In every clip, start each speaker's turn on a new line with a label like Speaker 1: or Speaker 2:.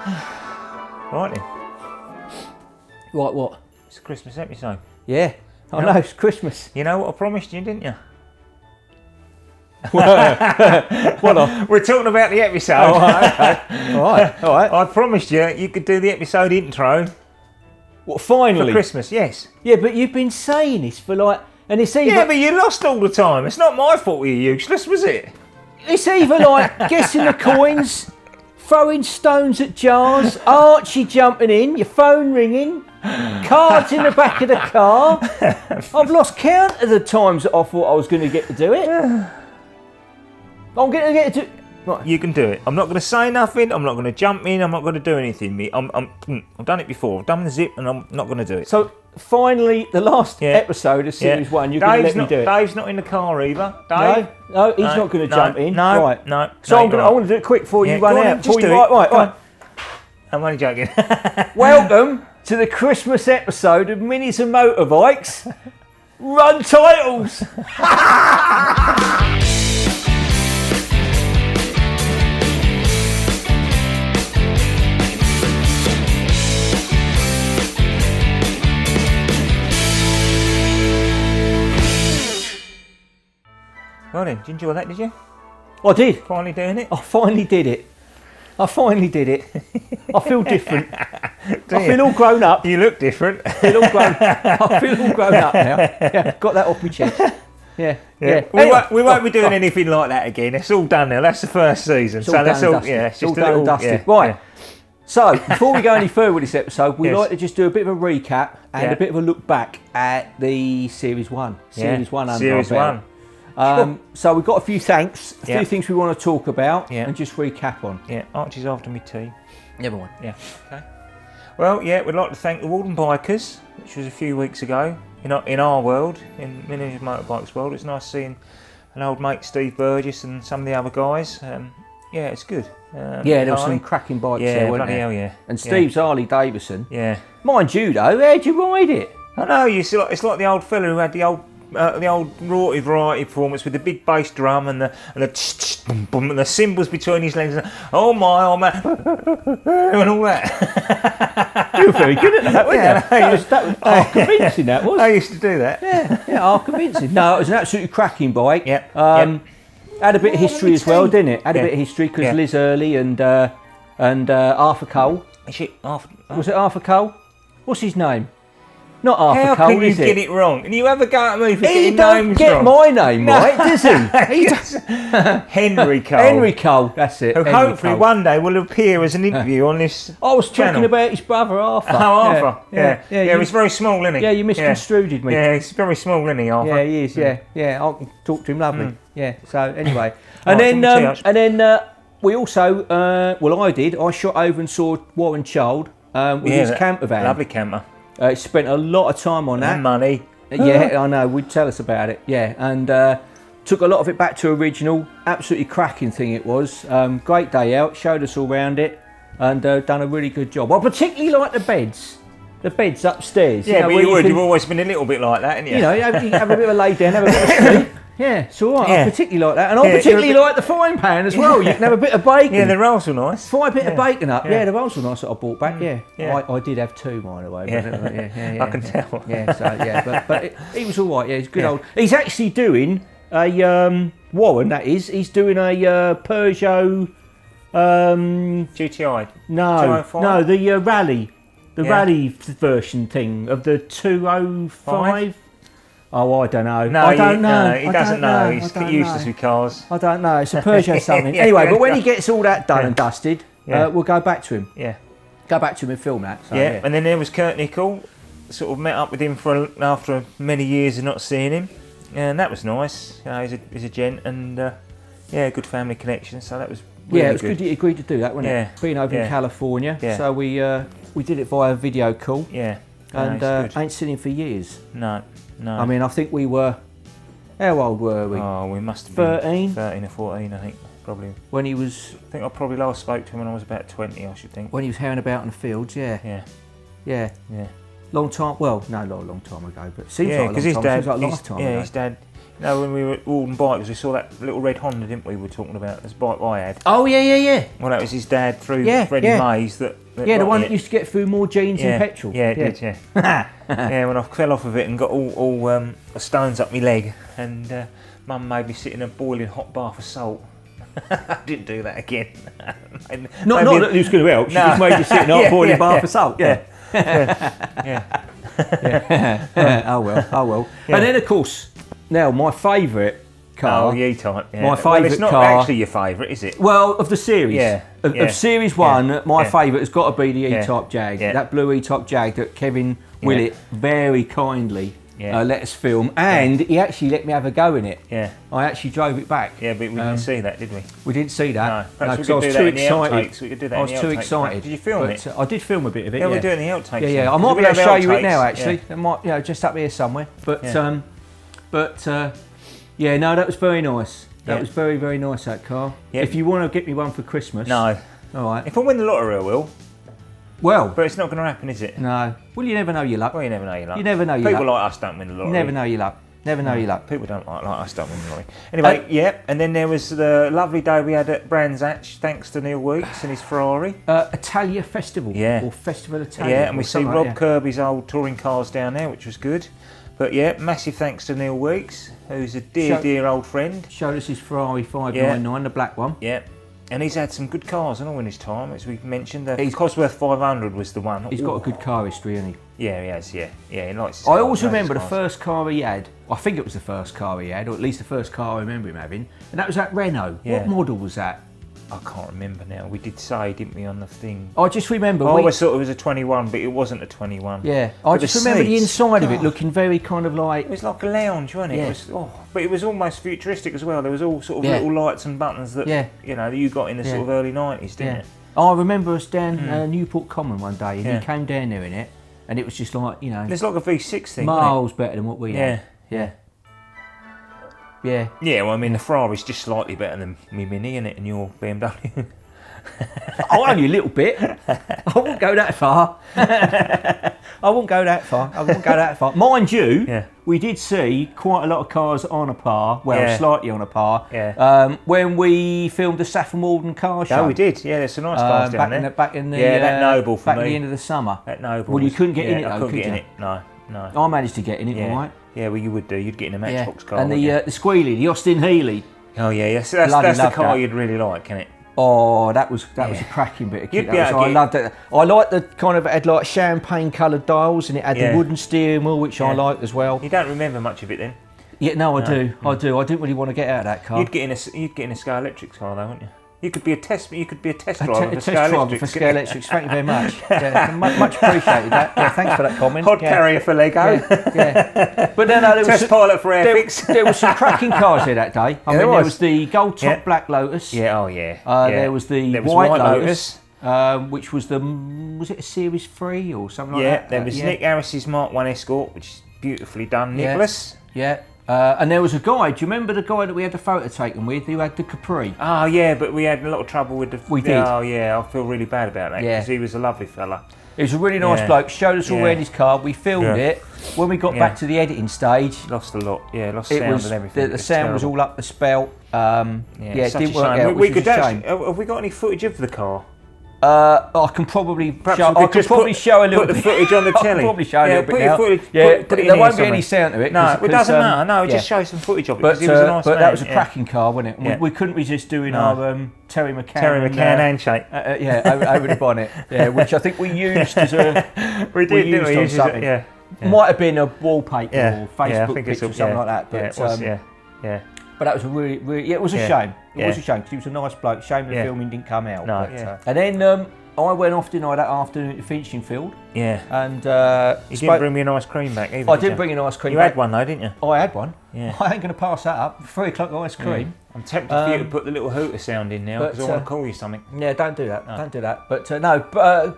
Speaker 1: Right then.
Speaker 2: Right, what?
Speaker 1: It's a Christmas episode.
Speaker 2: Yeah, I know, it's Christmas.
Speaker 1: You know what I promised you, didn't you?
Speaker 2: What on?
Speaker 1: We're talking about the episode.
Speaker 2: Oh, okay. All right.
Speaker 1: I promised you could do the episode intro
Speaker 2: What, finally?
Speaker 1: for Christmas, yes.
Speaker 2: Yeah, but you've been saying this for like... And it's either...
Speaker 1: Yeah, but you lost all the time. It's not my fault you're useless, was it?
Speaker 2: It's either like guessing the coins, throwing stones at jars, Archie jumping in, your phone ringing, cards in the back of the car. I've lost count of the times that I thought I was going to get to do it. I'm going to get to... Right.
Speaker 1: You can do it. I'm not going to say nothing. I'm not going to jump in. I'm not going to do anything. I've done it before. I've done the zip and I'm not going to do it.
Speaker 2: So, finally, the last episode of Series 1, you're going to let me do it.
Speaker 1: Dave's not in the car either. Dave?
Speaker 2: No, he's not going to jump in.
Speaker 1: No,
Speaker 2: right.
Speaker 1: no.
Speaker 2: So I want to do it quick before you run out.
Speaker 1: Just do it.
Speaker 2: Right.
Speaker 1: I'm only joking.
Speaker 2: Welcome to the Christmas episode of Minis and Motorbikes. Run titles!
Speaker 1: Well then, did you enjoy that, did you?
Speaker 2: I did.
Speaker 1: Finally doing it?
Speaker 2: I finally did it. I feel different. I feel all grown up.
Speaker 1: You look different.
Speaker 2: I feel all grown up now. Yeah, got that off my chest. Yeah.
Speaker 1: We won't be doing anything like that again. It's all done now. That's the first season.
Speaker 2: So that's all.
Speaker 1: Yeah, it's just
Speaker 2: all done and dusted. Right. Yeah. So before we go any further with this episode, we like to just do a bit of a recap and a bit of a look back at the Series 1. Series 1 under
Speaker 1: Series 1.
Speaker 2: So we've got a few thanks, a few things we want to talk about and just recap on.
Speaker 1: Yeah, Archie's after me tea.
Speaker 2: Never mind.
Speaker 1: Yeah, okay. Well, yeah, we'd like to thank the Walden Bikers, which was a few weeks ago, in our world, in Minis and Motorbikes world. It's nice seeing an old mate, Steve Burgess, and some of the other guys. Yeah, it's good.
Speaker 2: There were some cracking bikes there, weren't there?
Speaker 1: Hell, yeah.
Speaker 2: And Steve's Harley Davidson.
Speaker 1: Yeah.
Speaker 2: Mind you though, how'd you ride it?
Speaker 1: I know, it's like the old fella who had the old rorty variety performance with the big bass drum and the cymbals between his legs. And, oh my, and all that.
Speaker 2: You were very good at that, weren't you? That was half convincing, that was.
Speaker 1: I used to do that.
Speaker 2: Yeah, half convincing. No, it was an absolutely cracking bike.
Speaker 1: Yep.
Speaker 2: Had a bit of history as well, didn't it? Had a bit of history because Liz Early and Arthur Cole. Was it Arthur Cole? What's his name? Not Arthur Cole,
Speaker 1: How can you get it wrong? And you ever go at me for getting names wrong?
Speaker 2: He don't get my name right, does he?
Speaker 1: Henry Cole.
Speaker 2: Henry Cole, that's it.
Speaker 1: Who hopefully one day will appear as an interview on this
Speaker 2: I was talking
Speaker 1: channel.
Speaker 2: about his brother Arthur.
Speaker 1: Oh, Arthur.
Speaker 2: Yeah,
Speaker 1: he's very small, isn't he?
Speaker 2: Yeah, you misconstrued me.
Speaker 1: Yeah, he's very small, isn't he, Arthur?
Speaker 2: Yeah, he is, yeah. I can talk to him lovely. Yeah, so anyway. And then we also, I shot over and saw Warren Child with his camper van.
Speaker 1: Lovely camper.
Speaker 2: Spent a lot of time on that.
Speaker 1: And money.
Speaker 2: Yeah, I know. Would tell us about it. Yeah, and took a lot of it back to original. Absolutely cracking thing it was. Great day out. Showed us all around it, and done a really good job. I particularly like the beds. The beds upstairs.
Speaker 1: Yeah,
Speaker 2: but
Speaker 1: you've always been a little bit like that, haven't you?
Speaker 2: You know, you have a bit of a lay down, have a bit of sleep. Yeah, it's all right.
Speaker 1: Yeah.
Speaker 2: I particularly like that. And I particularly like the frying pan as well. You can have a bit of bacon.
Speaker 1: Yeah, the rolls were nice.
Speaker 2: Fry a bit of bacon up. Yeah, the rolls were nice that I bought back.
Speaker 1: Yeah.
Speaker 2: I did have two, by the way.
Speaker 1: I can tell.
Speaker 2: Yeah, so yeah, but he was all right. Yeah, he's good old. He's actually doing a Warren. That is, he's doing a Peugeot
Speaker 1: GTI.
Speaker 2: No, the rally, rally version thing of the 205. Oh, I don't know.
Speaker 1: No,
Speaker 2: I don't know.
Speaker 1: No, he doesn't know. He's useless with cars.
Speaker 2: I don't know. It's a Peugeot something. Anyway, but when he gets all that done and dusted, we'll go back to him.
Speaker 1: Yeah.
Speaker 2: Go back to him and film that. So,
Speaker 1: and then there was Kurt Nickel. Sort of met up with him after many years of not seeing him, and that was nice. He's a gent, and good family connection. So that was really
Speaker 2: it was good. He agreed to do that, wasn't it? Being over in California, so we did it via video call.
Speaker 1: Yeah.
Speaker 2: And ain't seen him for years.
Speaker 1: No.
Speaker 2: I mean, I think we were... How old were we?
Speaker 1: Oh, we must have
Speaker 2: 13?
Speaker 1: been 13 or 14, I think, probably.
Speaker 2: When he was...
Speaker 1: I think I probably last spoke to him when I was about 20, I should think.
Speaker 2: When he was hanging about in the fields, yeah. Long time. Well, no, not a long time ago, but it seems like a long
Speaker 1: because his
Speaker 2: time.
Speaker 1: dad,
Speaker 2: Seems like a lifetime ago.
Speaker 1: his dad. You know, when we were at Walden Bikes, we saw that little red Honda, didn't we? We were talking about this bike I had.
Speaker 2: Oh yeah.
Speaker 1: Well, that was his dad through
Speaker 2: Yeah,
Speaker 1: Freddie
Speaker 2: yeah.
Speaker 1: Mays. The
Speaker 2: one that used to get through more jeans than petrol.
Speaker 1: Yeah, it did. Yeah. Yeah, when I fell off of it and got all stones up my leg, and Mum made me sit in a boiling hot bath of salt. I didn't do that again.
Speaker 2: Not that it was going to help. She just made you sit in a boiling bath of salt. Yeah. Oh well.
Speaker 1: Yeah.
Speaker 2: And then of course, now my favourite car.
Speaker 1: Oh, the E-Type. Yeah.
Speaker 2: My favourite
Speaker 1: it's not
Speaker 2: car.
Speaker 1: actually your favourite, is it?
Speaker 2: Well, of the series.
Speaker 1: Yeah.
Speaker 2: Of Series 1, my
Speaker 1: Yeah.
Speaker 2: favourite has got to be the E-Type Jag.
Speaker 1: Yeah.
Speaker 2: That blue E-Type Jag that Kevin Willett very kindly let us film. And he actually let me have a go in it.
Speaker 1: Yeah.
Speaker 2: I actually drove it back.
Speaker 1: Yeah, but we didn't see that, did we?
Speaker 2: We didn't see that.
Speaker 1: No. Perhaps we
Speaker 2: 'cause I
Speaker 1: could
Speaker 2: was
Speaker 1: do
Speaker 2: too
Speaker 1: that in the
Speaker 2: excited.
Speaker 1: outtakes. We could do that
Speaker 2: I
Speaker 1: in
Speaker 2: was
Speaker 1: the
Speaker 2: too
Speaker 1: outtakes,
Speaker 2: excited.
Speaker 1: Did you film
Speaker 2: But,
Speaker 1: it?
Speaker 2: I did film a bit of it.
Speaker 1: Yeah, we'll do it in the outtakes.
Speaker 2: Yeah. I
Speaker 1: then.
Speaker 2: might be
Speaker 1: We'll
Speaker 2: able to
Speaker 1: have
Speaker 2: show you it
Speaker 1: outtakes.
Speaker 2: now. Actually,
Speaker 1: Yeah.
Speaker 2: it might, just up here somewhere. But
Speaker 1: Yeah.
Speaker 2: yeah, no, that was very nice. That
Speaker 1: Yeah.
Speaker 2: was very, very nice, that car.
Speaker 1: Yeah.
Speaker 2: If you want to get me one for Christmas.
Speaker 1: No.
Speaker 2: All right.
Speaker 1: If I win the lottery, I will.
Speaker 2: Well,
Speaker 1: But it's not going to happen, is it?
Speaker 2: no. Well, you never know your luck.
Speaker 1: Well, you never know your luck.
Speaker 2: You never know your
Speaker 1: People
Speaker 2: luck.
Speaker 1: like us don't win the lottery.
Speaker 2: You never know your luck. Never know your luck.
Speaker 1: People don't like us don't win the lottery. Anyway, yeah. And then there was the lovely day we had at Brands Hatch, thanks to Neil Weeks and his Ferrari.
Speaker 2: Italia Festival.
Speaker 1: Yeah.
Speaker 2: Or Festival Italia.
Speaker 1: Yeah, and we
Speaker 2: or
Speaker 1: see
Speaker 2: something
Speaker 1: Rob
Speaker 2: like that.
Speaker 1: Kirby's old touring cars down there, which was good. But yeah, massive thanks to Neil Weeks, who's a dear old friend.
Speaker 2: Showed us his Ferrari 599, the black one.
Speaker 1: Yeah, and he's had some good cars and all in his time, as we mentioned. The Cosworth 500 was the one.
Speaker 2: He's got a good car history, hasn't he?
Speaker 1: Yeah, he has. Yeah, he likes his
Speaker 2: I
Speaker 1: cars,
Speaker 2: always
Speaker 1: knows
Speaker 2: remember
Speaker 1: his
Speaker 2: the
Speaker 1: cars.
Speaker 2: first car he had. I think it was the first car he had, or at least the first car I remember him having. And that was that Renault.
Speaker 1: Yeah.
Speaker 2: What model was that?
Speaker 1: I can't remember now. We did say, didn't we, on the thing?
Speaker 2: I just remember.
Speaker 1: I always thought it was a 21, but it wasn't a 21.
Speaker 2: Yeah, I
Speaker 1: But
Speaker 2: just
Speaker 1: the
Speaker 2: remember the
Speaker 1: seats,
Speaker 2: inside of it
Speaker 1: God.
Speaker 2: looking very kind of like.
Speaker 1: It was like a lounge, wasn't it?
Speaker 2: Yeah.
Speaker 1: It was, but it was almost futuristic as well. There was all sort of
Speaker 2: Yeah.
Speaker 1: little lights and buttons that that you got in the sort of early 90s, didn't
Speaker 2: Yeah.
Speaker 1: it?
Speaker 2: I remember us down Newport Common one day, and
Speaker 1: Yeah.
Speaker 2: he came down there in it, and it was just like,
Speaker 1: It's like a V6 thing,
Speaker 2: miles better than what we
Speaker 1: Yeah.
Speaker 2: had. Yeah. Yeah.
Speaker 1: Yeah, well, I mean, the Ferrari's just slightly better than me Mini, innit, and your BMW.
Speaker 2: Oh, only a little bit. I won't go that far. I won't go that far. Mind you, we did see quite a lot of cars on a par, slightly on a par, when we filmed the Saffron Walden car show.
Speaker 1: Oh, we did. Yeah, there's some nice cars down there.
Speaker 2: Back in the
Speaker 1: that Noble for
Speaker 2: back
Speaker 1: me.
Speaker 2: at the end of the summer.
Speaker 1: That Noble.
Speaker 2: Well, you couldn't get in it,
Speaker 1: I
Speaker 2: though,
Speaker 1: couldn't
Speaker 2: could
Speaker 1: get in
Speaker 2: you?
Speaker 1: it. No.
Speaker 2: I managed to get in it,
Speaker 1: Yeah.
Speaker 2: all right.
Speaker 1: Yeah, well, you would do. You'd get in a Matchbox car.
Speaker 2: And
Speaker 1: wouldn't you?
Speaker 2: the Squealy, the Austin Healey.
Speaker 1: Oh yeah, yes.
Speaker 2: Bloody
Speaker 1: That's the
Speaker 2: love
Speaker 1: car
Speaker 2: that.
Speaker 1: you'd really like, isn't it?
Speaker 2: Oh, that was a cracking bit of kit.
Speaker 1: You'd be able to
Speaker 2: I
Speaker 1: get-
Speaker 2: loved it. I liked the kind of, it had like champagne coloured dials, and it had the wooden steering wheel, which I liked as well.
Speaker 1: You don't remember much of it then?
Speaker 2: Yeah, no, I do. I didn't really want to get out of that car.
Speaker 1: You'd get in a Sky Electrics car though, wouldn't you? You could be a test driver
Speaker 2: A
Speaker 1: for
Speaker 2: test
Speaker 1: Sky
Speaker 2: driver
Speaker 1: Electrics.
Speaker 2: for Sky Electrics. Thank you very much. Yeah, much appreciated that. Yeah, thanks for that comment.
Speaker 1: Hod carrier for Lego.
Speaker 2: Yeah. But then there was
Speaker 1: Test pilot for Airfix.
Speaker 2: there was some cracking cars there that day. I mean, there was the gold top black Lotus.
Speaker 1: Yeah, oh yeah.
Speaker 2: There was the white Lotus. Which was was it a Series 3 or something like that?
Speaker 1: Yeah, there was Nick Harris's Mark 1 Escort, which is beautifully done. Nicholas.
Speaker 2: Yeah. And there was a guy, do you remember the guy that we had the photo taken with who had the Capri?
Speaker 1: Oh yeah, but we had a lot of trouble with the...
Speaker 2: We did.
Speaker 1: Oh yeah, I feel really bad about that because
Speaker 2: Yeah.
Speaker 1: he was a lovely fella.
Speaker 2: He was a really nice bloke, showed us all around his car, we filmed it. When we got back to the editing stage...
Speaker 1: Lost a lot, lost sound and everything.
Speaker 2: The sound was all up the spout. It
Speaker 1: it's such
Speaker 2: didn't
Speaker 1: a
Speaker 2: work
Speaker 1: shame.
Speaker 2: out,
Speaker 1: We
Speaker 2: which
Speaker 1: could
Speaker 2: was a
Speaker 1: actually...
Speaker 2: shame.
Speaker 1: Have we got any footage of the car?
Speaker 2: I can probably
Speaker 1: Perhaps
Speaker 2: show,
Speaker 1: we could
Speaker 2: I could
Speaker 1: just
Speaker 2: probably show a little
Speaker 1: put
Speaker 2: bit.
Speaker 1: the footage on the
Speaker 2: I
Speaker 1: telly.
Speaker 2: can probably show a little bit
Speaker 1: put
Speaker 2: now.
Speaker 1: your footage,
Speaker 2: Yeah,
Speaker 1: put it in
Speaker 2: there
Speaker 1: here
Speaker 2: won't be
Speaker 1: somewhere.
Speaker 2: any sound to it.
Speaker 1: No, it doesn't matter. No, just show some footage of it.
Speaker 2: But
Speaker 1: He was a nice
Speaker 2: that
Speaker 1: man,
Speaker 2: was a cracking car, wasn't it? And we couldn't resist doing our Terry McCann
Speaker 1: handshake.
Speaker 2: Over the bonnet. Yeah, which I think we used as a
Speaker 1: we did, didn't we?
Speaker 2: on something.
Speaker 1: Yeah.
Speaker 2: Might have been a wallpaper or
Speaker 1: I
Speaker 2: Facebook
Speaker 1: think
Speaker 2: picture or something like that. But,
Speaker 1: it was, yeah.
Speaker 2: But that was a really, it was a shame. It was
Speaker 1: Yeah.
Speaker 2: a shame because he was a nice bloke. Shame the filming didn't come out.
Speaker 1: No,
Speaker 2: but, and then I went off that afternoon to Finching Field.
Speaker 1: Yeah.
Speaker 2: And
Speaker 1: you didn't bring me an ice cream back either.
Speaker 2: I did bring an ice cream
Speaker 1: You
Speaker 2: back.
Speaker 1: had one though, didn't you?
Speaker 2: I had one.
Speaker 1: Yeah.
Speaker 2: I ain't going to pass that up. 3 o'clock ice cream.
Speaker 1: I'm tempted for you to put the little hooter sound in now because I want to call you something.
Speaker 2: Yeah, don't do that. Don't do that. But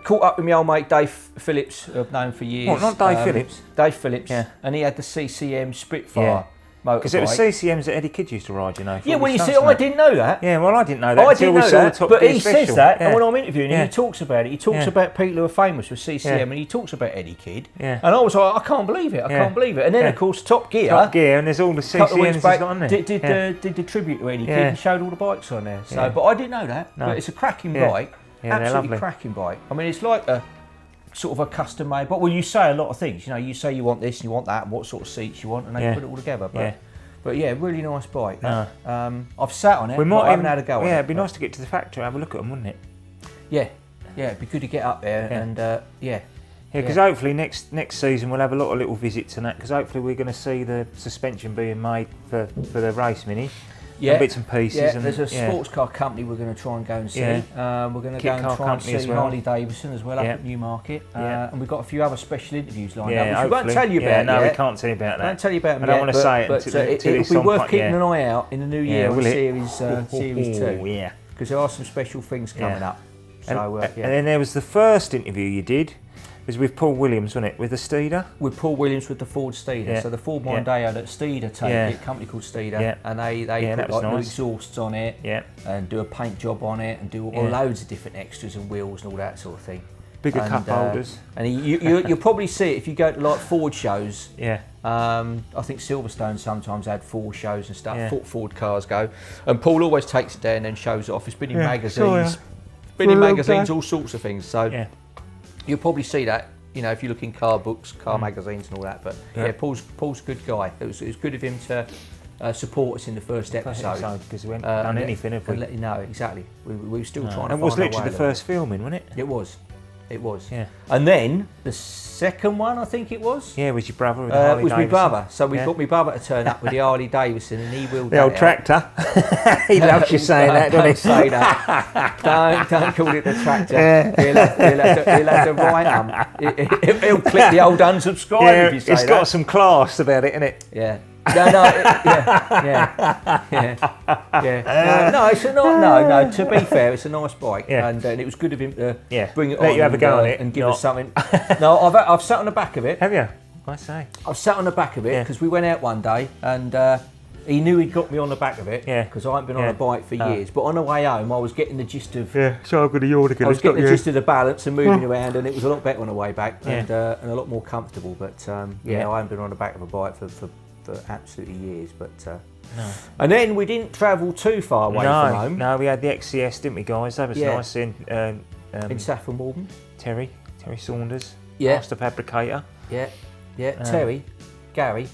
Speaker 2: caught up with my old mate Dave Phillips, who I've known for years.
Speaker 1: What, not Dave Phillips?
Speaker 2: Dave Phillips.
Speaker 1: Yeah.
Speaker 2: And he had the CCM Spitfire. motorbike.
Speaker 1: Because it was CCMs that Eddie Kidd used to ride, you know.
Speaker 2: Yeah, well, you see, I didn't know that.
Speaker 1: Yeah, well, I didn't know that
Speaker 2: I
Speaker 1: until
Speaker 2: didn't
Speaker 1: we
Speaker 2: know
Speaker 1: saw
Speaker 2: that,
Speaker 1: the Top
Speaker 2: but
Speaker 1: Gear
Speaker 2: he
Speaker 1: special.
Speaker 2: says that,
Speaker 1: Yeah.
Speaker 2: and when I'm interviewing him,
Speaker 1: Yeah.
Speaker 2: he talks about it. He talks about people who are famous with CCM, and he talks about Eddie Kidd.
Speaker 1: Yeah.
Speaker 2: And I was like, I can't believe it. I can't believe it. And then, of course, Top Gear.
Speaker 1: Top Gear, and there's all the
Speaker 2: Couple of
Speaker 1: CCMs
Speaker 2: weeks
Speaker 1: he's
Speaker 2: back,
Speaker 1: got on there.
Speaker 2: did the tribute to Eddie Kidd and showed all the bikes on there. So, but I didn't know that.
Speaker 1: No.
Speaker 2: But it's a cracking
Speaker 1: Yeah.
Speaker 2: bike,
Speaker 1: Yeah, they're
Speaker 2: absolutely
Speaker 1: lovely.
Speaker 2: cracking bike. I mean, it's like a sort of a custom made. But well, you say a lot of things. You know, you say you want this and you want that, and what sort of seats you want, and they put it all together. But yeah, really nice bike.
Speaker 1: No.
Speaker 2: I've sat on it.
Speaker 1: We
Speaker 2: but
Speaker 1: might
Speaker 2: I haven't
Speaker 1: even,
Speaker 2: had a go on it.
Speaker 1: yeah, it'd be nice to get to the factory and have a look at them, wouldn't it?
Speaker 2: Yeah, it'd be good to get up there and
Speaker 1: Yeah, because hopefully next season we'll have a lot of little visits and that. Because hopefully we're going to see the suspension being made for the race mini.
Speaker 2: Yeah,
Speaker 1: and bits and pieces.
Speaker 2: Yeah,
Speaker 1: and,
Speaker 2: there's a sports car company we're going to try and go and see.
Speaker 1: Yeah.
Speaker 2: We're going to
Speaker 1: Kit
Speaker 2: go and
Speaker 1: car
Speaker 2: try and
Speaker 1: company as
Speaker 2: see
Speaker 1: well.
Speaker 2: Harley Davidson as well up at Newmarket. And we've got a few other special interviews lined up, which we
Speaker 1: hopefully.
Speaker 2: won't tell you about
Speaker 1: no,
Speaker 2: yet.
Speaker 1: we can't tell you about that.
Speaker 2: I won't tell you about them
Speaker 1: I don't
Speaker 2: yet,
Speaker 1: want to say it
Speaker 2: but
Speaker 1: until
Speaker 2: it'll be worth keeping an eye out in the new year on
Speaker 1: will it?
Speaker 2: series 2.
Speaker 1: Yeah.
Speaker 2: Because there are some special things coming up. So,
Speaker 1: and then there was the first interview you did, was with Paul Williams, wasn't it, with the Steeder?
Speaker 2: With Paul Williams with the Ford Steeder. So the Ford Mondeo that Steeder take it, a company called Steeder, and they put like new exhausts on it, and do a paint job on it, and do loads of different extras and wheels and all that sort of thing.
Speaker 1: Bigger cup holders.
Speaker 2: And you'll probably see it if you go to like Ford shows.
Speaker 1: Yeah.
Speaker 2: I think Silverstone sometimes had Ford shows and stuff. Ford cars go, and Paul always takes it down and shows it off. It's been in magazines, all sorts of things. So you'll probably see that, you know, if you look in car books, car magazines and all that. But Paul's a good guy. It was good of him to support us in the first episode.
Speaker 1: Because we hadn't done anything, have we?
Speaker 2: No, exactly. We were still trying to find
Speaker 1: it was
Speaker 2: our way
Speaker 1: literally the first filming, wasn't it?
Speaker 2: It was. It was.
Speaker 1: Yeah.
Speaker 2: And then the second one, I think it was.
Speaker 1: Yeah, was your brother with the Harley
Speaker 2: was
Speaker 1: Davidson?
Speaker 2: my brother. So we got my brother to turn up with the Harley Davidson, and he wheeled
Speaker 1: the old tractor. He loves you saying that, doesn't he?
Speaker 2: Don't say that. Don't call it the tractor. He'll have to write he'll click the old unsubscribe if you say that.
Speaker 1: It's got some class about it, innit?
Speaker 2: Yeah. No, to be fair, it's a nice bike, and it was good of him to bring it on.
Speaker 1: Let you have a go on it
Speaker 2: and give us something. No, I've sat on the back of it.
Speaker 1: Have you? I say.
Speaker 2: I've sat on the back of it because we went out one day, and he knew he'd got me on the back of it because I hadn't been on a bike for years. But on the way home, I was getting the gist of
Speaker 1: so I'm going to yawn again.
Speaker 2: I was getting the gist of the balance and moving around, and it was a lot better on the way back and a lot more comfortable. But I haven't been on the back of a bike for absolutely years, but and then we didn't travel too far away from home.
Speaker 1: No, we had the XCS, didn't we, guys? That was nice in
Speaker 2: Saffron Walden.
Speaker 1: Terry Saunders, master fabricator.
Speaker 2: Terry, Gary.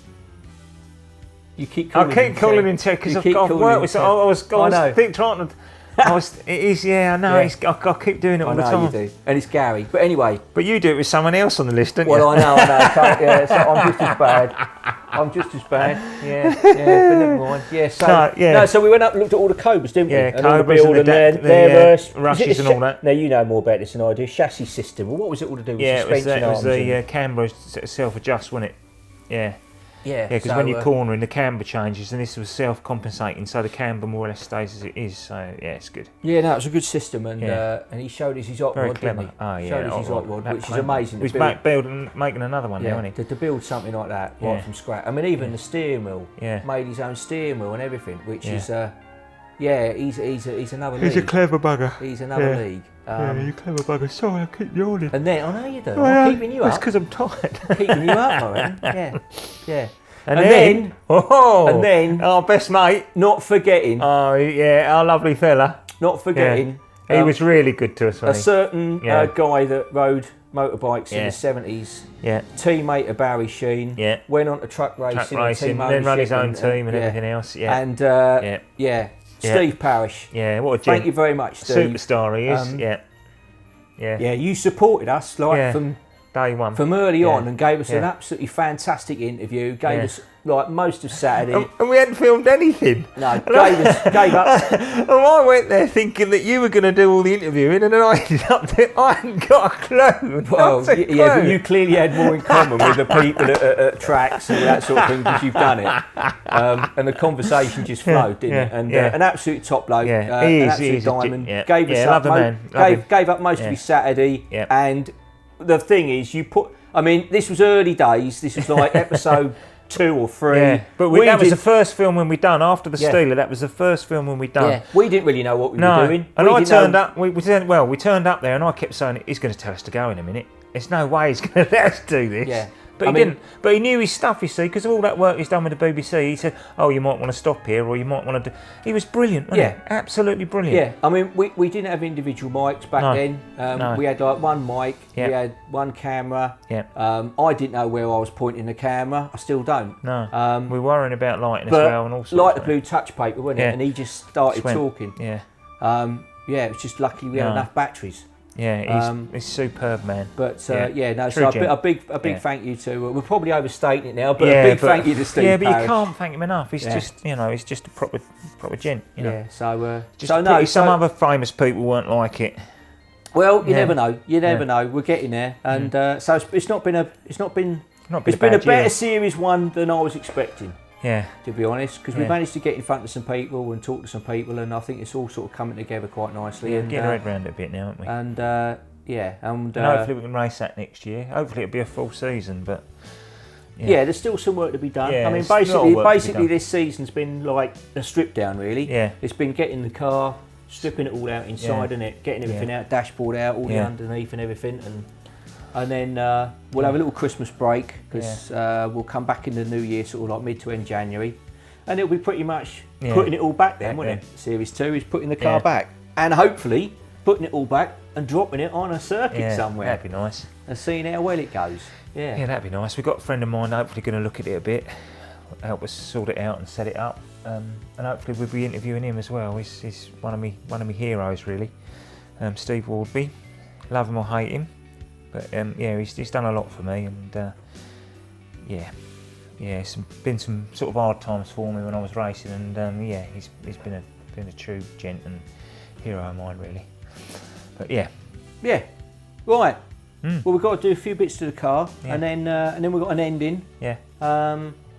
Speaker 2: You keep calling
Speaker 1: I keep calling him Terry because I've worked with. I was trying to. It is, I know. I keep doing it all the time.
Speaker 2: You do, and it's Gary. But anyway.
Speaker 1: But you do it with someone else on the list, don't you?
Speaker 2: Well, I know. So I'm just as bad. Yeah. But never mind. Yeah. So we went up and looked at all the Cobras, didn't we?
Speaker 1: Yeah,
Speaker 2: and
Speaker 1: Cobras
Speaker 2: all the
Speaker 1: and
Speaker 2: the
Speaker 1: rushes and all that.
Speaker 2: Now you know more about this than I do. Chassis system. Well, what was it all to do with suspension arms?
Speaker 1: It was the camber self-adjust, wasn't it? Yeah.
Speaker 2: Yeah,
Speaker 1: because when you're cornering, the camber changes, and this was self-compensating, so the camber more or less stays as it is. So it's good.
Speaker 2: Yeah, no, it's a good system, and he showed us his hot rod, didn't he?
Speaker 1: Oh yeah,
Speaker 2: showed us his hot rod, which is amazing.
Speaker 1: He's back making another one now, isn't he?
Speaker 2: To build something like that right from scratch. I mean, even the steering wheel, made his own steering wheel and everything, which is he's another league.
Speaker 1: He's a clever bugger.
Speaker 2: He's another league.
Speaker 1: He's a clever bugger. Sorry, I keep yawning.
Speaker 2: And then, I know you do. I'm keeping you up.
Speaker 1: It's because I'm tired.
Speaker 2: Keeping you up, Lauren. Yeah.
Speaker 1: And then, our best mate.
Speaker 2: Not forgetting.
Speaker 1: Oh, yeah, our lovely fella.
Speaker 2: Not forgetting.
Speaker 1: Yeah. He was really good to us, wasn't he?
Speaker 2: A certain guy that rode motorbikes in the 70s.
Speaker 1: Yeah.
Speaker 2: Teammate of Barry Sheen.
Speaker 1: Yeah.
Speaker 2: Went on to truck racing.
Speaker 1: Then ran his own team and everything else. Yeah.
Speaker 2: And, Steve Parrish.
Speaker 1: Yeah, what a gent.
Speaker 2: Thank you very much, Steve.
Speaker 1: Superstar he is,
Speaker 2: Yeah, you supported us from
Speaker 1: day one,
Speaker 2: from early on, and gave us an absolutely fantastic interview. Gave us like most of Saturday,
Speaker 1: and we hadn't filmed anything.
Speaker 2: No, gave up.
Speaker 1: And I went there thinking that you were going to do all the interviewing, and then I ended up there. I hadn't got a clue.
Speaker 2: Well, but you clearly had more in common with the people at tracks and all that sort of thing because you've done it. And the conversation just flowed, didn't it? And an absolute top bloke, an absolute diamond. Gave us up. Gave up most of his Saturday, and the thing is, this was early days. This was like episode 2 or 3.
Speaker 1: Yeah, but that was the first film when we done after the Steeler. That was the first film when we done.
Speaker 2: Yeah, we didn't really know what we were doing.
Speaker 1: And I turned up. We turned up there, and I kept saying he's going to tell us to go in a minute. There's no way he's going to let us do this.
Speaker 2: Yeah.
Speaker 1: But he didn't. But he knew his stuff, you see, because of all that work he's done with the BBC. He said, "Oh, you might want to stop here, or you might want to do." He was brilliant, wasn't he? Absolutely brilliant.
Speaker 2: Yeah, I mean, we didn't have individual mics back then. We had like one mic, we had one camera. Yeah. I didn't know where I was pointing the camera. I still don't.
Speaker 1: No. We were worrying about lighting as well, and all sorts.
Speaker 2: Like the blue touch paper, wasn't it? And he just started talking.
Speaker 1: Yeah.
Speaker 2: Yeah, it was just lucky we had enough batteries.
Speaker 1: Yeah, he's superb, man.
Speaker 2: But so a big thank you to. We're probably overstating it now, but a big thank you to Steve.
Speaker 1: Yeah, but
Speaker 2: Parrish.
Speaker 1: you can't thank him enough. He's just, he's just a proper gent. You know.
Speaker 2: Yeah.
Speaker 1: Some other famous people weren't like it.
Speaker 2: Well, you never know. You never know. We're getting there, and so it's been a better series one than I was expecting.
Speaker 1: Yeah.
Speaker 2: To be honest, because we managed to get in front of some people and talk to some people, and I think it's all sort of coming together quite nicely.
Speaker 1: Yeah, getting our head around it a bit now, aren't we?
Speaker 2: And and
Speaker 1: hopefully we can race that next year. Hopefully it'll be a full season, but
Speaker 2: there's still some work to be done.
Speaker 1: Yeah,
Speaker 2: I mean, basically this season's been like a strip down, really. Yeah. It's been getting the car, stripping it all out inside, and getting everything out, dashboard out, all the underneath and everything, and then we'll have a little Christmas break because we'll come back in the new year, sort of like mid to end January, and it'll be pretty much putting it all back then, won't it? Series 2 is putting the car back, and hopefully putting it all back and dropping it on a circuit somewhere.
Speaker 1: That'd be nice.
Speaker 2: And seeing how well it goes. Yeah,
Speaker 1: that'd be nice. We've got a friend of mine hopefully going to look at it a bit, help us sort it out and set it up, and hopefully we'll be interviewing him as well. He's one of my heroes, really. Steve Wardby, love him or hate him. But he's done a lot for me, and it's been some sort of hard times for me when I was racing, and he's been a true gent and hero of mine, really. But
Speaker 2: right. Well, we've got to do a few bits to the car, and then we've got an ending.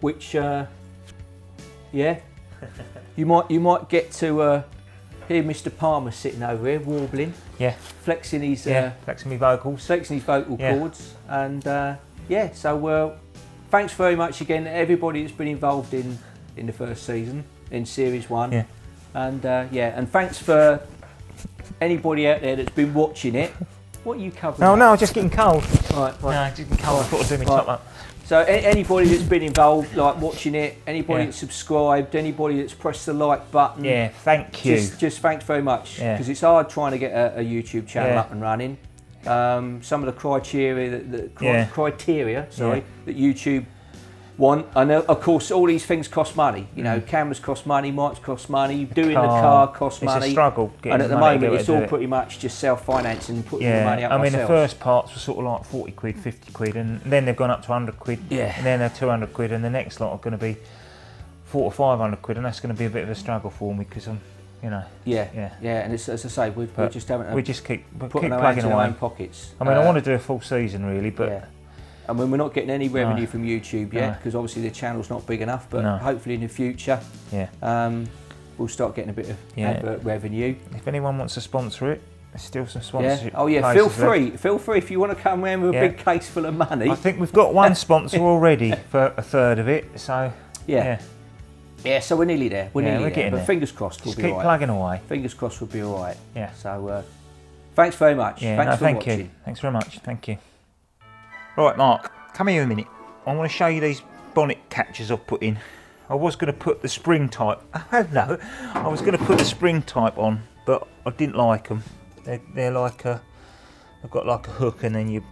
Speaker 2: Which you might get to hear Mr. Palmer sitting over here warbling. Yeah. Flexing his
Speaker 1: flexing his vocal
Speaker 2: cords, and so thanks very much again to everybody that's been involved in the first season in Series 1. Yeah. And thanks for anybody out there that's been watching it. What are you covering?
Speaker 1: No, just getting cold.
Speaker 2: Right.
Speaker 1: No, just getting cold. I've got to do my top up.
Speaker 2: So anybody that's been involved, like watching it, anybody that's subscribed, anybody that's pressed the like button.
Speaker 1: Yeah, thank you.
Speaker 2: Just thanks very much, because it's hard trying to get a YouTube channel up and running. Some of the criteria that YouTube want, and of course all these things cost money. You know, cameras cost money, mics cost money, doing the car costs money.
Speaker 1: It's a struggle.
Speaker 2: And at the moment it's all pretty much just self-financing and putting the money up
Speaker 1: ourselves.
Speaker 2: I mean,
Speaker 1: the first parts were sort of like 40 quid, 50 quid, and then they've gone up to 100 quid, and then they're 200 quid, and the next lot are going to be 400 or 500 quid, and that's going to be a bit of a struggle for me because I'm, and it's, as I say, we just haven't. We just keep
Speaker 2: plugging
Speaker 1: away
Speaker 2: in our own pockets.
Speaker 1: I mean, I want to do a full season really, but.
Speaker 2: I mean, we're not getting any revenue from YouTube yet because obviously the channel's not big enough, but hopefully in the future we'll start getting a bit of advert revenue.
Speaker 1: If anyone wants to sponsor it, there's still some sponsorship.
Speaker 2: Feel free if you want to come around with a big case full of money.
Speaker 1: I think we've got one sponsor already for a third of it, so
Speaker 2: so we're nearly there. We're nearly there. But fingers crossed we'll be all right.
Speaker 1: Keep plugging away.
Speaker 2: Fingers crossed we'll be all right. Yeah. So thanks very much. Thanks for watching.
Speaker 1: You. Thanks very much. Thank you. Right, Mark, come here a minute. I want to show you these bonnet catchers I've put in. I was going to put the spring type. I was going to put the spring type on, but I didn't like them. They're like they've got like a hook, and then you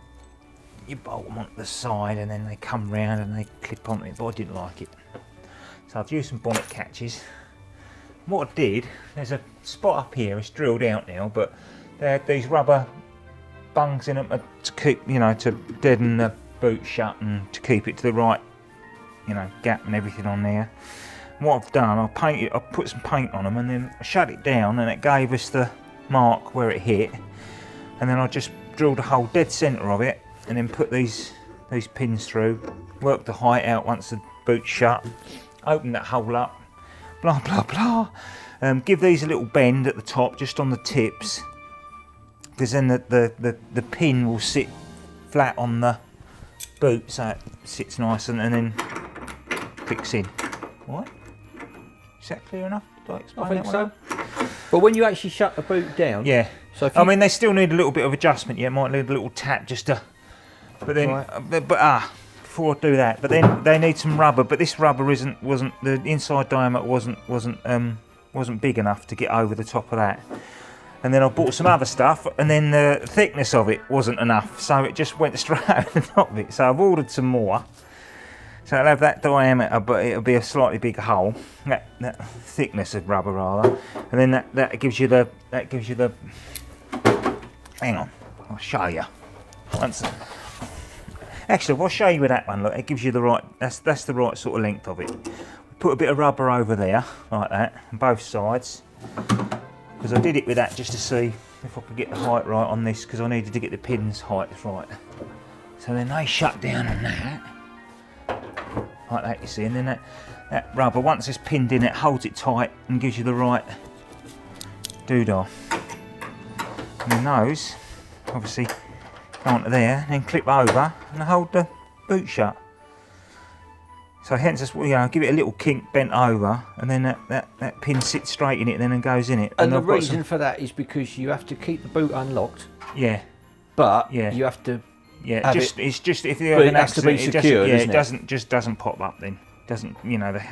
Speaker 1: bolt them onto the side, and then they come round and they clip onto it. But I didn't like it, so I've used some bonnet catches. What I did, there's a spot up here. It's drilled out now, but they had these rubber bungs in them to keep, to deaden the boot shut and to keep it to the right, gap and everything on there. And what I've done, I put some paint on them, and then I shut it down, and it gave us the mark where it hit. And then I just drilled a hole dead centre of it, and then put these pins through, worked the height out once the boot's shut, opened that hole up, blah blah blah. Give these a little bend at the top, just on the tips, because then the pin will sit flat on the boot, so it sits nice, and then clicks in. What? Is that clear enough? Did I explain
Speaker 2: I think
Speaker 1: that
Speaker 2: so.
Speaker 1: one?
Speaker 2: But when you actually shut the boot down,
Speaker 1: Yeah.
Speaker 2: So if
Speaker 1: I
Speaker 2: you,
Speaker 1: mean, they still need a little bit of adjustment. Yeah, might need a little tap just to. But then,
Speaker 2: Right.
Speaker 1: before I do that, but then they need some rubber. But this rubber wasn't the inside diameter wasn't big enough to get over the top of that. And then I bought some other stuff, and then the thickness of it wasn't enough, so it just went straight over the top of it. So I've ordered some more. So it'll have that diameter, but it'll be a slightly bigger hole. That thickness of rubber rather, and then that gives you the Hang on, I'll show you. Actually, I'll show you with that one. Look, it gives you the right. That's the right sort of length of it. Put a bit of rubber over there, like that, on both sides. Because I did it with that just to see if I could get the height right on this. Because I needed to get the pins height right. So then they shut down on that, like that. You see, and then that rubber, once it's pinned in, it holds it tight and gives you the right doodah. And then those, obviously, go onto there, and then clip over and hold the boot shut. So hence, give it a little kink bent over, and then that pin sits straight in it, then and goes in it.
Speaker 2: And the reason for that is because you have to keep the boot unlocked.
Speaker 1: Yeah.
Speaker 2: But
Speaker 1: yeah.
Speaker 2: you have to.
Speaker 1: Yeah. It's just if you
Speaker 2: have an accident,
Speaker 1: it just doesn't pop up then. Doesn't the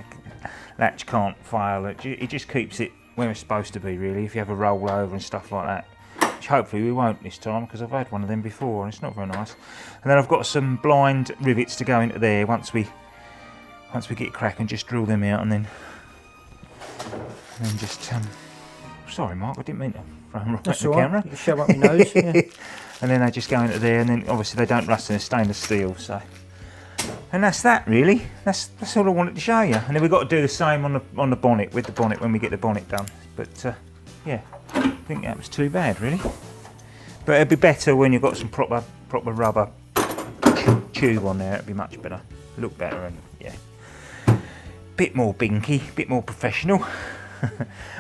Speaker 1: latch can't fail. It just keeps it where it's supposed to be really. If you have a rollover and stuff like that. Which hopefully we won't this time, because I've had one of them before and it's not very nice. And then I've got some blind rivets to go into there once we get cracking. Just drill them out and then just sorry Mark, I didn't mean to throw them right at the camera.
Speaker 2: You shove up your nose. Yeah.
Speaker 1: And then they just go into there, and then obviously they don't rust in a stainless steel. So, and that's that really. That's all I wanted to show you. And then we've got to do the same on the bonnet, with the bonnet when we get the bonnet done. But yeah. I think that was too bad, really. But it'd be better when you've got some proper rubber tube on there. It'd be much better, look better, and yeah, bit more binky, bit more professional.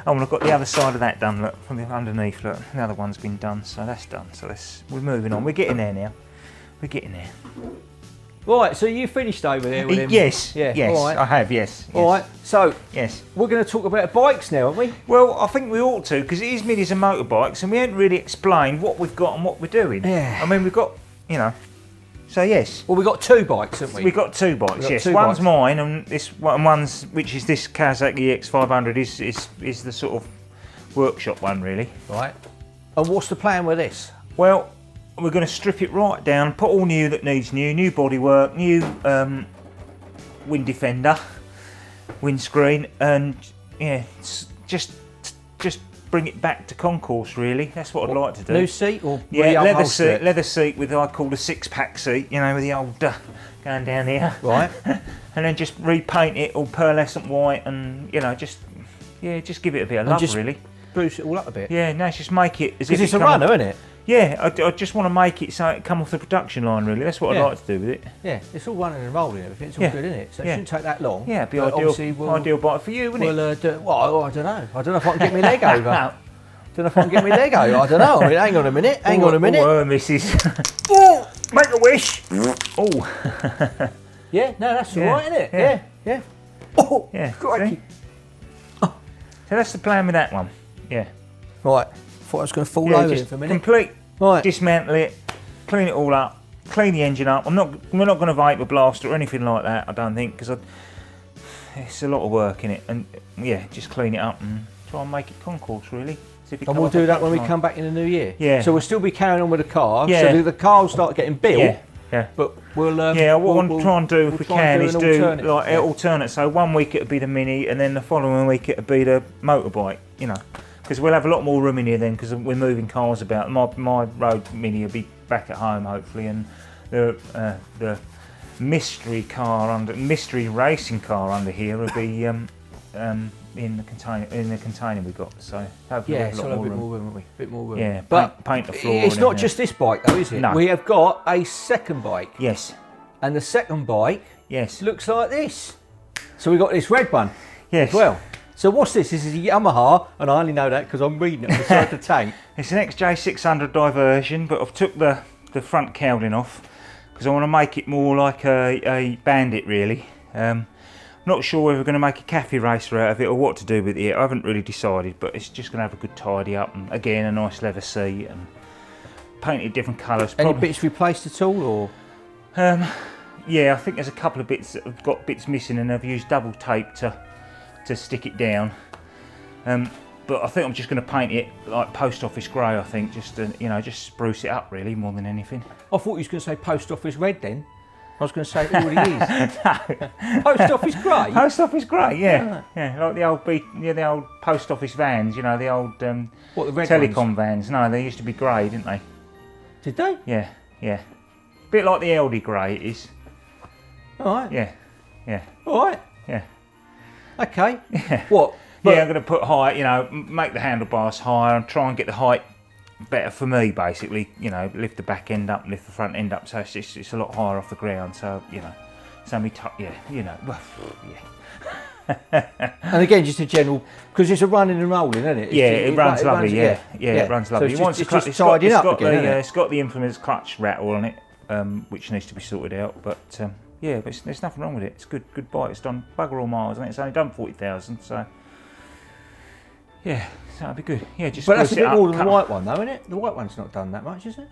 Speaker 1: Oh, and I've got the other side of that done. Look, from the underneath. Look, the other one's been done, so that's done. So we're moving on. We're getting there now. We're getting there.
Speaker 2: Right, so you finished over there with him?
Speaker 1: Yes,
Speaker 2: yeah,
Speaker 1: yes,
Speaker 2: all right.
Speaker 1: I have, yes.
Speaker 2: All right, so
Speaker 1: yes,
Speaker 2: we're going to talk about bikes now, aren't we?
Speaker 1: Well, I think we ought to, because it is Minis and Motorbikes, and we haven't really explained what we've got and what we're doing.
Speaker 2: Yeah.
Speaker 1: I mean, we've got, so yes.
Speaker 2: Well, we've got two bikes, haven't we?
Speaker 1: We've got two bikes, yes.
Speaker 2: Two
Speaker 1: one's
Speaker 2: bikes.
Speaker 1: mine, and one's, which is this Kawasaki EX500, is the sort of workshop one, really.
Speaker 2: Right. And what's the plan with this?
Speaker 1: Well, we're going to strip it right down, put all new that needs new bodywork, new wind defender, windscreen, and yeah, just bring it back to concourse. Really, that's what I'd like to do.
Speaker 2: New seat or
Speaker 1: leather seat with I call the 6-pack seat. With the old going down here.
Speaker 2: Right.
Speaker 1: And then just repaint it all pearlescent white, and just give it a bit of love, really.
Speaker 2: Spruce it all up a bit.
Speaker 1: Yeah, no, just make it as if
Speaker 2: it's a runner, isn't it?
Speaker 1: Yeah, I just want to make it so it come off the production line, really. That's what I'd like to do with it.
Speaker 2: Yeah, it's all running and rolling and everything. It's all good, isn't it? So it shouldn't take that long.
Speaker 1: Yeah, it'd be ideal bike for you, wouldn't it?
Speaker 2: Well, I don't know. I don't know if I can get my leg over. I don't know if I can get my leg over. I don't know. I mean, hang on a minute.
Speaker 1: Oh, missus.
Speaker 2: Oh, make a wish.
Speaker 1: Oh.
Speaker 2: Yeah, no, that's all right, isn't it? Yeah. Oh,
Speaker 1: yeah.
Speaker 2: crikey.
Speaker 1: So that's the plan with that one. Yeah.
Speaker 2: Right. Thought I was going to fall over for a minute.
Speaker 1: Complete.
Speaker 2: Right.
Speaker 1: Dismantle it, clean it all up, clean the engine up. We're not going to vapour blast or anything like that, I don't think, because it's a lot of work in it. And yeah, just clean it up and try and make it concourse, really.
Speaker 2: And we'll do that when we come back in the new year.
Speaker 1: Yeah.
Speaker 2: So we'll still be carrying on with the car.
Speaker 1: Yeah.
Speaker 2: So the car will start getting built.
Speaker 1: Yeah. Yeah.
Speaker 2: But we'll.
Speaker 1: What I want to try and do, if we can, is do like alternate. So 1 week it'll be the Mini, and then the following week it'll be the motorbike. Because we'll have a lot more room in here then, because we're moving cars about. My road Mini will be back at home hopefully, and the mystery racing car under here will be in the container we got. So hopefully we'll have a lot more room.
Speaker 2: Bit more room.
Speaker 1: Yeah,
Speaker 2: but
Speaker 1: paint the floor.
Speaker 2: It's not just this bike though, is it?
Speaker 1: No.
Speaker 2: We have got a second bike.
Speaker 1: Yes.
Speaker 2: And the second bike
Speaker 1: Yes.
Speaker 2: looks like this. So we got this red one.
Speaker 1: Yes.
Speaker 2: As well. So what's this? This is a Yamaha, and I only know that because I'm reading it on the side of the tank.
Speaker 1: It's an XJ600 Diversion, but I've took the front cowling off because I want to make it more like a Bandit, really. Not sure whether we're going to make a cafe racer out of it or what to do with it. I haven't really decided, but it's just going to have a good tidy up, and again a nice leather seat and painted different colours.
Speaker 2: Any bits replaced at all, or?
Speaker 1: Yeah, I think there's a couple of bits that have got bits missing, and I've used double tape to stick it down. But I think I'm just going to paint it like post office grey. I think just to, you know, just spruce it up really more than anything.
Speaker 2: I thought you was going to say post office red then. I was going to say it already is. Post office grey?
Speaker 1: Post office grey, yeah. Yeah, like the old post office vans, you know, the old
Speaker 2: what, the red
Speaker 1: telecom
Speaker 2: ones?
Speaker 1: vans. No, they used to be grey, didn't they?
Speaker 2: Did they?
Speaker 1: Yeah, yeah. Bit like the Aldi grey it is.
Speaker 2: Alright.
Speaker 1: Yeah, yeah.
Speaker 2: Alright.
Speaker 1: Yeah.
Speaker 2: Okay.
Speaker 1: Yeah.
Speaker 2: What?
Speaker 1: Yeah, I'm going to put height, you know, make the handlebars higher and try and get the height better for me, basically. You know, lift the back end up, lift the front end up, so it's a lot higher off the ground. So, you know, yeah, you know, well, yeah.
Speaker 2: And again, just a general, because it's a running and rolling, isn't it?
Speaker 1: It runs lovely. Yeah, it runs lovely.
Speaker 2: So it's just tidying up again,
Speaker 1: it's got the infamous clutch rattle on it, which needs to be sorted out. But yeah, but there's nothing wrong with it. It's good bike. It's done bugger all miles, and it's only done 40,000. So yeah, so that'd be good. Yeah, just.
Speaker 2: But that's a bit more than the white one, though, isn't it? The white one's not done that much, is it?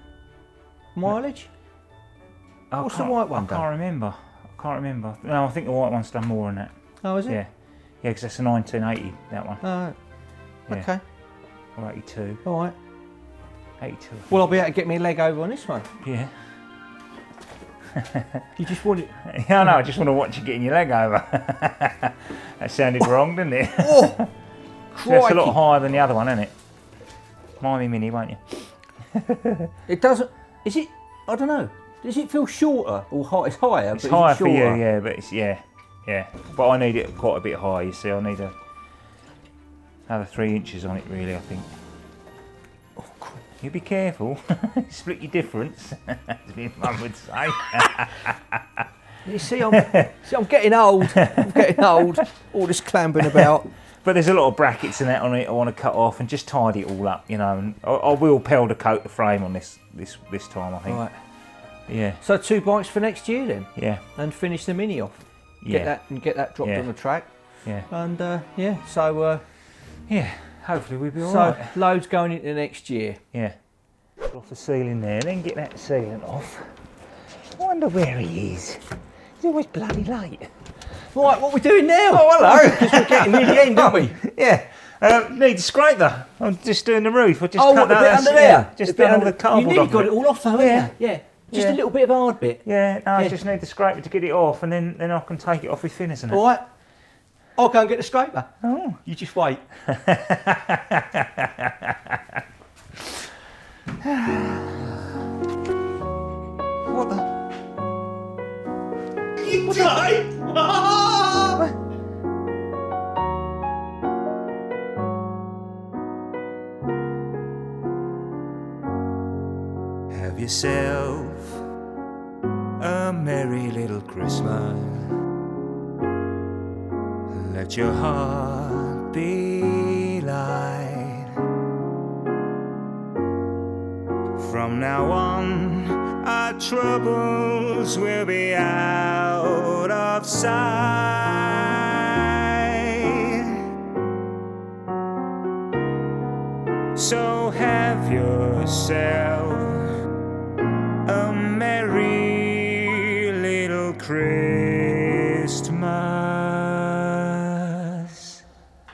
Speaker 2: Mileage? What's the white one done?
Speaker 1: I can't remember. No, I think the white one's done more than that.
Speaker 2: Oh, is it?
Speaker 1: Yeah, yeah, because that's a 1980, that one.
Speaker 2: Oh,
Speaker 1: Yeah.
Speaker 2: okay.
Speaker 1: Or 82.
Speaker 2: All right.
Speaker 1: 82.
Speaker 2: Well, I'll be able to get me a leg over on this one.
Speaker 1: Yeah.
Speaker 2: You just want it.
Speaker 1: Yeah, I know. I just want to watch you getting your leg over. That sounded wrong, didn't it?
Speaker 2: Oh,
Speaker 1: That's a lot higher than the other one, isn't it? Mind me, Mini, won't you?
Speaker 2: It doesn't. Is it? I don't know. Does it feel shorter or high? It's higher.
Speaker 1: It's
Speaker 2: but
Speaker 1: higher
Speaker 2: is it
Speaker 1: for you,
Speaker 2: shorter?
Speaker 1: yeah, but it's yeah. But I need it quite a bit higher. You see, I need another 3 inches on it, really. I think.
Speaker 2: Oh, cool.
Speaker 1: You be careful. Split your difference, as my mum would say.
Speaker 2: You see, I'm getting old. I'm getting old. All this clambering about.
Speaker 1: But there's a lot of brackets and that on it I want to cut off and just tidy it all up, you know. And I will powder coat the frame on this time, I think.
Speaker 2: Right.
Speaker 1: Yeah.
Speaker 2: So 2 bikes for next year then,
Speaker 1: Yeah.
Speaker 2: and finish the Mini off.
Speaker 1: Yeah.
Speaker 2: Get that dropped
Speaker 1: Yeah.
Speaker 2: on the track.
Speaker 1: Yeah.
Speaker 2: And yeah, so
Speaker 1: Yeah. Hopefully we'll be alright.
Speaker 2: loads going into next year.
Speaker 1: Yeah. Put off the ceiling there, then get that ceiling off. I wonder where he is. He's always bloody late.
Speaker 2: Right, what are we doing now?
Speaker 1: Oh, hello.
Speaker 2: Because we're getting near the end, aren't we?
Speaker 1: Yeah. Need a scraper. I'm just doing the roof. I just
Speaker 2: Oh,
Speaker 1: cut
Speaker 2: what, the
Speaker 1: that
Speaker 2: bit
Speaker 1: out.
Speaker 2: under there?
Speaker 1: Yeah, just done all the
Speaker 2: You
Speaker 1: cardboard
Speaker 2: nearly
Speaker 1: off
Speaker 2: got
Speaker 1: it.
Speaker 2: it all off though, haven't
Speaker 1: Yeah.
Speaker 2: you? Yeah. Just
Speaker 1: Yeah.
Speaker 2: a little bit of hard bit.
Speaker 1: Yeah, no, I
Speaker 2: Yeah.
Speaker 1: just need the scraper to get it off, and then I can take it off with thinners and that.
Speaker 2: All right. I'll go and get the scraper.
Speaker 1: Oh.
Speaker 2: You just wait.
Speaker 1: What the? Have yourself a merry little Christmas. Let your heart be light. From now on, our troubles will be out of sight. So have yourself a merry little Christmas.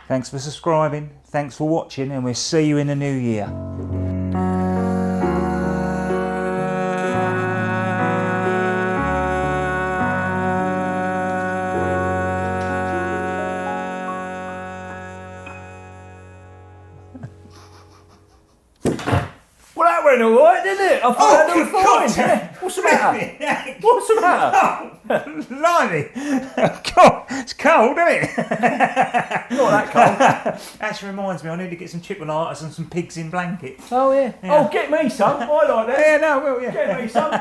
Speaker 1: Thanks for subscribing, thanks for watching, and we'll see you in the new year.
Speaker 2: Well, that went all right, didn't it? I thought that was fine. Yeah. What's the matter? What's the matter?
Speaker 1: Blimey! God, it's cold, isn't it?
Speaker 2: Not that cold.
Speaker 1: Actually reminds me, I need to get some chipolatas and some pigs in blankets.
Speaker 2: Oh, yeah. Oh, get me some. I like that.
Speaker 1: Yeah, no, well, yeah.
Speaker 2: Get me some.